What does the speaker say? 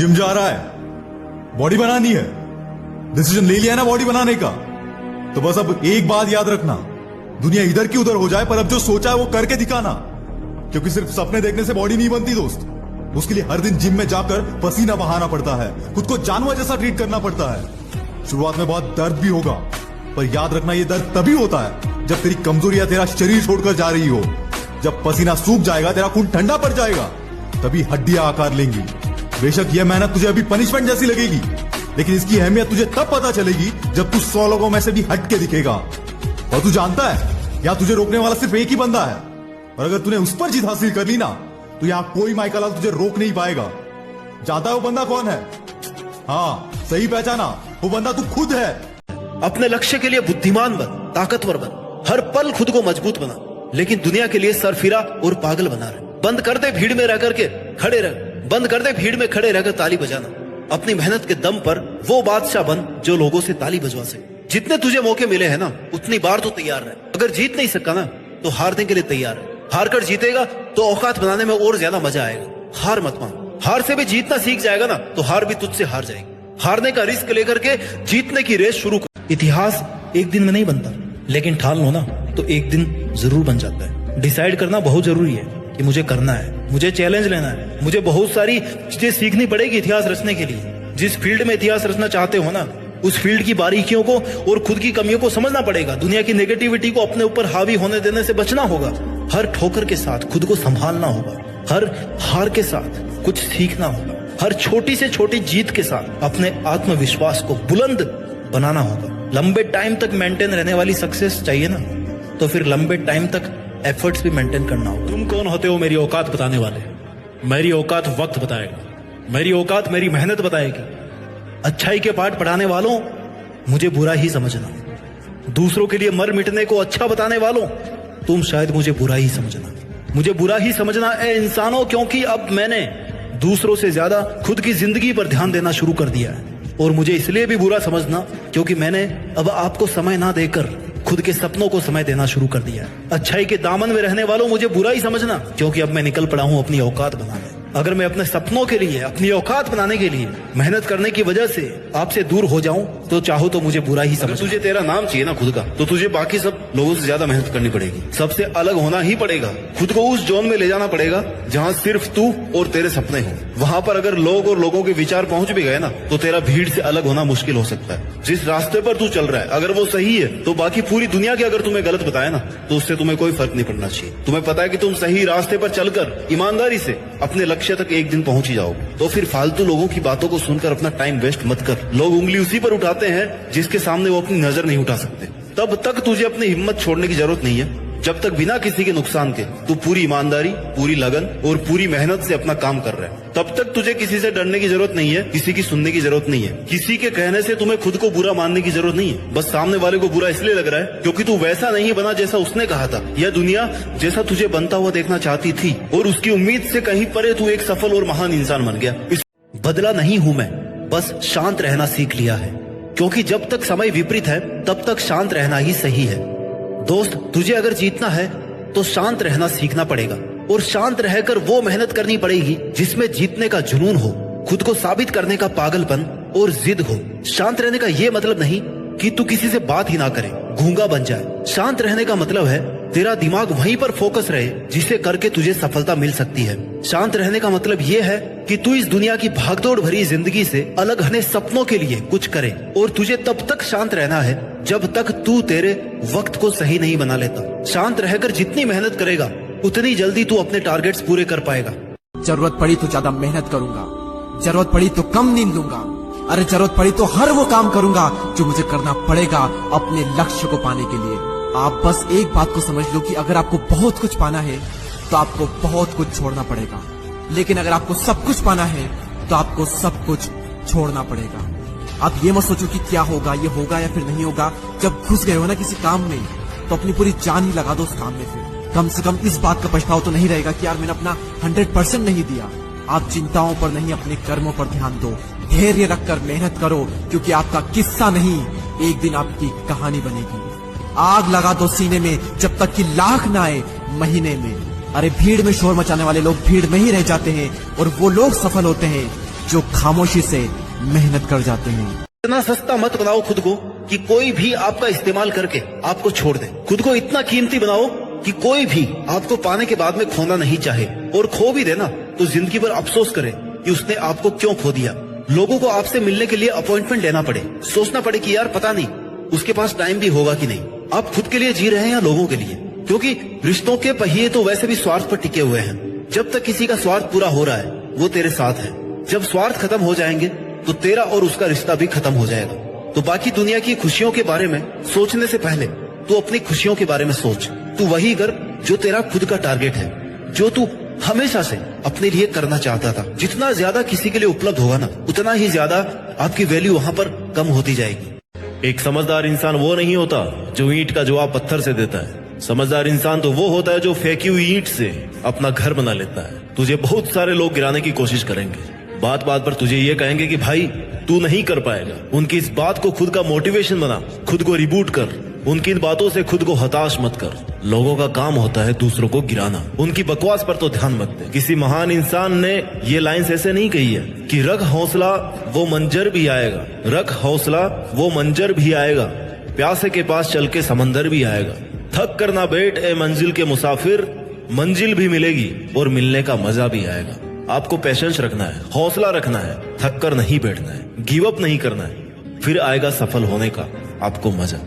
Gym जा रहा है, बॉडी बनानी है, डिसीजन ले लिया है ना बॉडी बनाने का, तो बस अब एक बात याद रखना, दुनिया इधर की उधर हो जाए पर अब जो सोचा है वो करके दिखाना। क्योंकि सिर्फ सपने देखने से बॉडी नहीं बनती दोस्त, उसके लिए हर दिन जिम में जाकर पसीना बहाना पड़ता है, खुद को जानवर जैसा ट्रीट करना पड़ता है। शुरुआत में बहुत दर्द भी होगा, पर याद रखना ये दर्द तभी होता है जब तेरी कमजोरियां तेरा शरीर छोड़कर जा रही हो। जब पसीना सूख जाएगा, तेरा खून ठंडा पड़ जाएगा, तभी हड्डियां आकार लेंगी। बेशक यह मेहनत तुझे अभी पनिशमेंट जैसी लगेगी, लेकिन इसकी अहमियत तुझे तब पता चलेगी जब तू 100 लोगों में से भी हट के दिखेगा। और तू जानता है, या तुझे रोकने वाला सिर्फ एक ही बंदा है, और अगर तूने उस पर जीत हासिल कर ली ना, तो यहां कोई माइकलाल तुझे रोक नहीं पाएगा। जानता है वो बंदा कौन है? हाँ, सही पहचाना, वो बंदा तू खुद है। अपने लक्ष्य के लिए बुद्धिमान बन, ताकतवर बन, हर पल खुद को मजबूत बना, लेकिन दुनिया के लिए सरफिरा और पागल बना रहे। बंद कर दे भीड़ में रह करके खड़े रह, बंद कर दे भीड़ में खड़े रहकर ताली बजाना। अपनी मेहनत के दम पर वो बादशाह बन जो लोगों से ताली बजवा सके। जितने तुझे मौके मिले हैं ना, उतनी बार तो तैयार रहे। अगर जीत नहीं सका ना, तो हारने के लिए तैयार है। हार कर जीतेगा तो औकात बनाने में और ज्यादा मजा आएगा। हार मत मान, हार से भी जीतना सीख जाएगा ना, तो हार भी तुझसे हार जाएगी। हारने का रिस्क लेकर के जीतने की रेस शुरू कर। इतिहास एक दिन में नहीं बनता, लेकिन ठान लो ना तो एक दिन जरूर बन जाता है। डिसाइड करना बहुत जरूरी है कि मुझे करना है, मुझे चैलेंज लेना है, मुझे बहुत सारी चीजें सीखनी पड़ेगी इतिहास रचने के लिए। जिस फील्ड में इतिहास रचना चाहते हो ना, उस फील्ड की बारीकियों को और खुद की कमियों को समझना पड़ेगा। दुनिया की नेगेटिविटी को अपने ऊपर हावी होने देने से बचना होगा। हर ठोकर के साथ खुद को संभालना होगा, हर हार के साथ कुछ सीखना होगा, हर छोटी से छोटी जीत के साथ अपने आत्मविश्वास को बुलंद बनाना होगा। लंबे टाइम तक मेंटेन रहने वाली सक्सेस चाहिए ना, तो फिर लंबे टाइम तक एफर्ट्स भी मेंटेन करना होगा। तुम कौन होते हो मेरी औकात बताने वाले? मेरी औकात वक्त बताएगा, मेरी औकात मेरी मेहनत बताएगी। अच्छाई के पाठ पढ़ाने वालों, मुझे बुरा ही समझना। दूसरों के लिए मर मिटने को अच्छा बताने वालों, तुम शायद मुझे बुरा ही समझना। मुझे बुरा ही समझना ए इंसानों, क्योंकि अब मैंने दूसरों से ज्यादा खुद की जिंदगी पर ध्यान देना शुरू कर दिया है। और मुझे इसलिए भी बुरा समझना क्योंकि मैंने अब आपको समय ना देकर खुद के सपनों को समय देना शुरू कर दिया है। अच्छाई के दामन में रहने वालों, मुझे बुरा ही समझना, क्योंकि अब मैं निकल पड़ा हूं अपनी औकात बनाने। अगर मैं अपने सपनों के लिए, अपनी औकात बनाने के लिए मेहनत करने की वजह से आपसे दूर हो जाऊं, तो चाहो तो मुझे बुरा ही समझ। तुझे तेरा नाम चाहिए ना खुद का, तो तुझे बाकी सब लोगों से ज्यादा मेहनत करनी पड़ेगी। सबसे अलग होना ही पड़ेगा, खुद को उस जोन में ले जाना पड़ेगा जहाँ सिर्फ तू और तेरे सपने हो। वहां पर अगर लोग और लोगों के विचार पहुंच भी गए ना, तो तेरा भीड़ से अलग होना मुश्किल हो सकता है। जिस रास्ते पर तू चल रहा है, अगर वो सही है, तो बाकी पूरी दुनिया के अगर तुम्हें गलत बताए ना, तो उससे तुम्हें कोई फर्क नहीं पड़ना चाहिए। तुम्हें पता है कि तुम सही रास्ते पर चलकर ईमानदारी से अपने लक्ष्य तक एक दिन पहुंच ही जाओगे। तो फिर फालतू लोगों की बातों को सुनकर अपना टाइम वेस्ट मत कर। लोग उंगली उसी पर उठाते हैं जिसके सामने वो अपनी नजर नहीं उठा सकते। तब तक तुझे अपनी हिम्मत छोड़ने की जरूरत नहीं है, जब तक बिना किसी के नुकसान के तू पूरी ईमानदारी, पूरी लगन और पूरी मेहनत से अपना काम कर रहा है। तब तक तुझे किसी से डरने की जरूरत नहीं है, किसी की सुनने की जरूरत नहीं है, किसी के कहने से तुम्हें खुद को बुरा मानने की जरूरत नहीं है। बस सामने वाले को बुरा इसलिए लग रहा है क्योंकि तू वैसा नहीं बना जैसा उसने कहा था, या दुनिया जैसा तुझे बनता हुआ देखना चाहती थी, और उसकी उम्मीद से कहीं परे तू एक सफल और महान इंसान बन गया। बदला नहीं हूं मैं, बस शांत रहना सीख लिया है, क्योंकि जब तक समय विपरीत है तब तक शांत रहना ही सही है। दोस्त, तुझे अगर जीतना है तो शांत रहना सीखना पड़ेगा, और शांत रहकर वो मेहनत करनी पड़ेगी जिसमें जीतने का जुनून हो, खुद को साबित करने का पागलपन और जिद हो। शांत रहने का ये मतलब नहीं कि तू किसी से बात ही ना करे, गूंगा बन जाए। शांत रहने का मतलब है तेरा दिमाग वहीं पर फोकस रहे जिसे करके तुझे सफलता मिल सकती है। शांत रहने का मतलब ये है कि तू इस दुनिया की भागदौड़ भरी जिंदगी से अलग हटने सपनों के लिए कुछ करे, और तुझे तब तक शांत रहना है जब तक तू तेरे वक्त को सही नहीं बना लेता। शांत रहकर जितनी मेहनत करेगा, उतनी जल्दी तू अपने टारगेट्स पूरे कर पाएगा। जरूरत पड़ी तो ज्यादा मेहनत करूंगा, जरूरत पड़ी तो कम नींद लूंगा, अरे जरूरत पड़ी तो हर वो काम करूंगा जो मुझे करना पड़ेगा अपने लक्ष्य को पाने के लिए। आप बस एक बात को समझ लो कि अगर आपको बहुत कुछ पाना है तो आपको बहुत कुछ छोड़ना पड़ेगा, लेकिन अगर आपको सब कुछ पाना है तो आपको सब कुछ छोड़ना पड़ेगा। आप ये मत सोचो कि क्या होगा, ये होगा या फिर नहीं होगा। जब घुस गए हो ना किसी काम में, तो अपनी पूरी जान ही लगा दो उस काम में। फिर कम से कम इस बात का पछतावा तो नहीं रहेगा कि यार मैंने अपना 100% नहीं दिया। आप चिंताओं पर नहीं, अपने कर्मों पर ध्यान दो, धैर्य रखकर मेहनत करो, क्योंकि आपका किस्सा नहीं, एक दिन आपकी कहानी बनेगी। आग लगा दो सीने में जब तक कि लाख ना आए महीने में। अरे भीड़ में शोर मचाने वाले लोग भीड़ में ही रह जाते हैं, और वो लोग सफल होते हैं जो खामोशी से मेहनत कर जाते हैं। इतना सस्ता मत बनाओ खुद को कि कोई भी आपका इस्तेमाल करके आपको छोड़ दे। खुद को इतना कीमती बनाओ कि कोई भी आपको पाने के बाद में खोना नहीं चाहे, और खो भी देना तो जिंदगी भर अफसोस करे कि उसने आपको क्यों खो दिया। लोगों को आपसे मिलने के लिए अपॉइंटमेंट लेना पड़े, सोचना पड़े कि यार पता नहीं उसके पास टाइम भी होगा कि नहीं। आप खुद के लिए जी रहे हैं या लोगों के लिए? क्योंकि रिश्तों के पहिए तो वैसे भी स्वार्थ पर टिके हुए हैं। जब तक किसी का स्वार्थ पूरा हो रहा है वो तेरे साथ है, जब स्वार्थ खत्म हो जाएंगे तो तेरा और उसका रिश्ता भी खत्म हो जाएगा। तो बाकी दुनिया की खुशियों के बारे में सोचने से पहले तू अपनी खुशियों के बारे में सोच। तू वही कर जो तेरा खुद का टारगेट है, जो तू हमेशा से अपने लिए करना चाहता था। जितना ज्यादा किसी के लिए उपलब्ध होगा ना, उतना ही ज्यादा आपकी वैल्यू वहां पर कम होती जाएगी। एक समझदार इंसान वो नहीं होता जो ईंट का जवाब पत्थर से देता है। समझदार इंसान तो वो होता है जो फेंकी हुई ईंट से अपना घर बना लेता है। तुझे बहुत सारे लोग गिराने की कोशिश करेंगे, बात बात पर तुझे ये कहेंगे कि भाई तू नहीं कर पाएगा। उनकी इस बात को खुद का मोटिवेशन बना, खुद को रिबूट कर। उनकी इन बातों से खुद को हताश मत कर। लोगों का काम होता है दूसरों को गिराना, उनकी बकवास पर तो ध्यान मत दे। किसी महान इंसान ने ये लाइन्स ऐसे नहीं कही है कि रख हौसला वो मंजर भी आएगा, रख हौसला वो मंजर भी आएगा, प्यासे के पास चल के समंदर भी आएगा। थक कर ना बैठ ए मंजिल के मुसाफिर, मंजिल भी मिलेगी और मिलने का मजा भी आएगा। आपको पेशेंस रखना है, हौसला रखना है, थक कर नहीं बैठना है, गिव अप नहीं करना है, फिर आएगा सफल होने का आपको मजा।